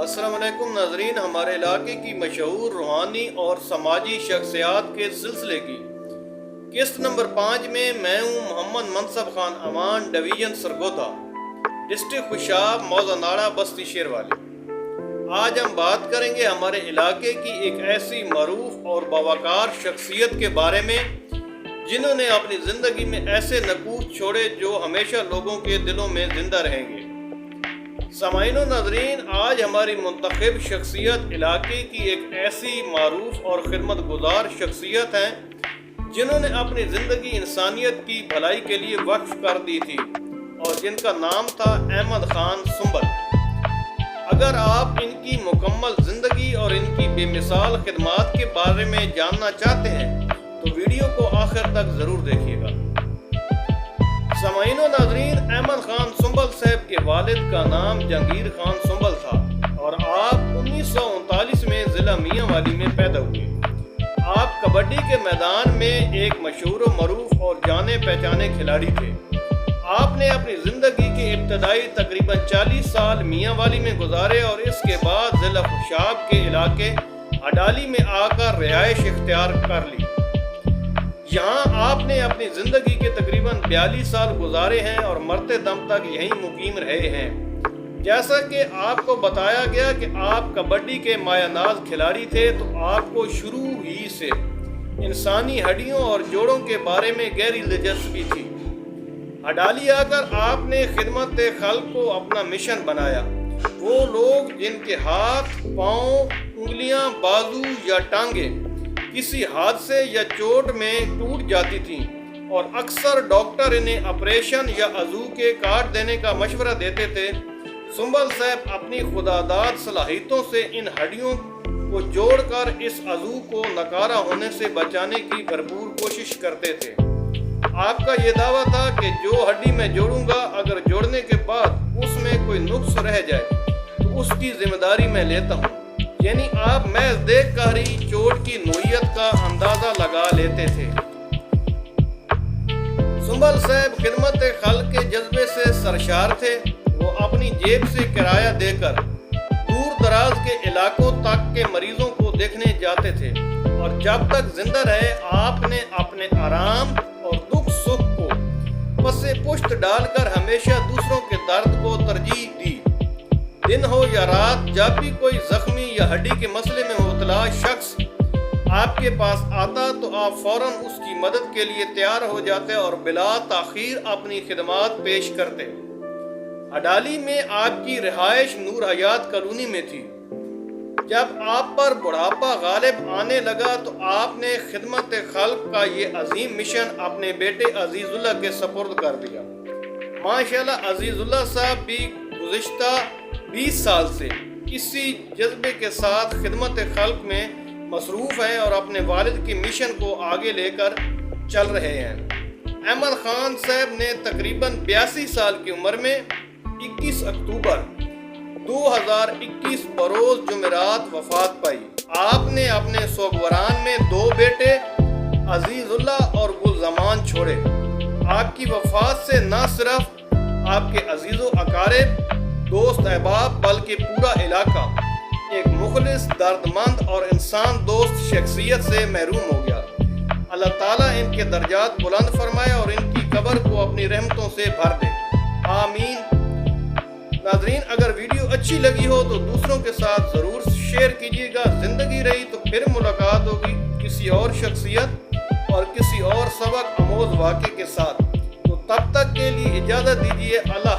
السلام علیکم ناظرین، ہمارے علاقے کی مشہور روحانی اور سماجی شخصیات کے سلسلے کی قسط نمبر 5 میں میں ہوں محمد منصب خان امان، ڈویژن سرگودا، ڈسٹرکٹ خوشاب، موضع ناڑا، بستی شیر والے۔ آج ہم بات کریں گے ہمارے علاقے کی ایک ایسی معروف اور باوقار شخصیت کے بارے میں جنہوں نے اپنی زندگی میں ایسے نقوش چھوڑے جو ہمیشہ لوگوں کے دلوں میں زندہ رہیں گے۔ سامعین و ناظرین، آج ہماری منتخب شخصیت علاقے کی ایک ایسی معروف اور خدمت گزار شخصیت ہیں جنہوں نے اپنی زندگی انسانیت کی بھلائی کے لیے وقف کر دی تھی اور جن کا نام تھا احمد خان سنبل۔ اگر آپ ان کی مکمل زندگی اور ان کی بے مثال خدمات کے بارے میں جاننا چاہتے ہیں تو ویڈیو کو آخر تک ضرور دیکھیے گا۔ سامعین و ناظرین، احمد خان سنبل صاحب کے والد کا نام جہانگیر خان سنبل تھا اور آپ 1939 میں ضلع میاں والی میں پیدا ہوئے۔ آپ کبڈی کے میدان میں ایک مشہور و معروف اور جانے پہچانے کھلاڑی تھے۔ آپ نے اپنی زندگی کے ابتدائی تقریباً 40 سال میاں والی میں گزارے اور اس کے بعد ضلع خوشاب کے علاقے اڈالی میں آ کر رہائش اختیار کر لی۔ یہاں آپ نے اپنی زندگی کے تقریباً 42 سال گزارے ہیں اور مرتے دم تک یہیں مقیم رہے ہیں۔ جیسا کہ آپ کو بتایا گیا کہ آپ کبڈی کے مایہ ناز کھلاڑی تھے، تو آپ کو شروع ہی سے انسانی ہڈیوں اور جوڑوں کے بارے میں گہری دلچسپی تھی۔ اڈالی آ کر آپ نے خدمت خلق کو اپنا مشن بنایا۔ وہ لوگ جن کے ہاتھ، پاؤں، انگلیاں، بازو یا ٹانگیں کسی حادثے یا چوٹ میں ٹوٹ جاتی تھیں اور اکثر ڈاکٹر انہیں آپریشن یا عضو کے کاٹ دینے کا مشورہ دیتے تھے، سنبل صاحب اپنی خداداد صلاحیتوں سے ان ہڈیوں کو جوڑ کر اس عضو کو ناکارہ ہونے سے بچانے کی بھرپور کوشش کرتے تھے۔ آپ کا یہ دعویٰ تھا کہ جو ہڈی میں جوڑوں گا، اگر جوڑنے کے بعد اس میں کوئی نقص رہ جائے تو اس کی ذمہ داری میں لیتا ہوں۔ یعنی آپ محض دیکھ کر ہی چوٹ کی نوعیت کا اندازہ لگا لیتے تھے۔ سنبل صاحب خدمت خلق کے جذبے سے سرشار تھے۔ وہ اپنی جیب سے کرایہ دے کر دور دراز کے علاقوں تک کے مریضوں کو دیکھنے جاتے تھے اور جب تک زندہ رہے آپ نے اپنے آرام اور دکھ سکھ کو پس پشت ڈال کر ہمیشہ دوسروں کے درد کو ترجیح دی۔ دن ہو یا رات، جب بھی کوئی زخمی یا ہڈی کے مسئلے میں مبتلا شخص آپ کے پاس آتا تو آپ فوراً اس کی مدد کے لیے تیار ہو جاتے اور بلا تاخیر اپنی خدمات پیش کرتے۔ اڈالی میں آپ کی رہائش نور حیات کالونی میں تھی۔ جب آپ پر بڑھاپا غالب آنے لگا تو آپ نے خدمت خلق کا یہ عظیم مشن اپنے بیٹے عزیز اللہ کے سپرد کر دیا۔ ماشاءاللہ عزیز اللہ صاحب بھی گزشتہ 20 سال سے اسی جذبے کے ساتھ خدمت خلق میں مصروف ہیں اور اپنے والد کے مشن کو آگے لے کر چل رہے ہیں۔ احمد خان صاحب نے تقریباً 82 سال کی عمر میں 21 اکتوبر 2021 بروز جمعرات وفات پائی۔ آپ نے اپنے سوگواران میں 2 بیٹے عزیز اللہ اور گلزمان چھوڑے۔ آپ کی وفات سے نہ صرف آپ کے عزیز و اقارب، دوست احباب، بلکہ پورا علاقہ ایک مخلص، درد مند اور انسان دوست شخصیت سے محروم ہو گیا۔ اللہ تعالیٰ ان کے درجات بلند فرمائے اور ان کی قبر کو اپنی رحمتوں سے بھر دے، آمین۔ ناظرین، اگر ویڈیو اچھی لگی ہو تو دوسروں کے ساتھ ضرور شیئر کیجیے گا۔ زندگی رہی تو پھر ملاقات ہوگی کسی اور شخصیت اور کسی اور سبق آموز واقعے کے ساتھ۔ تو تب تک کے لیے اجازت دیجیے۔ اللہ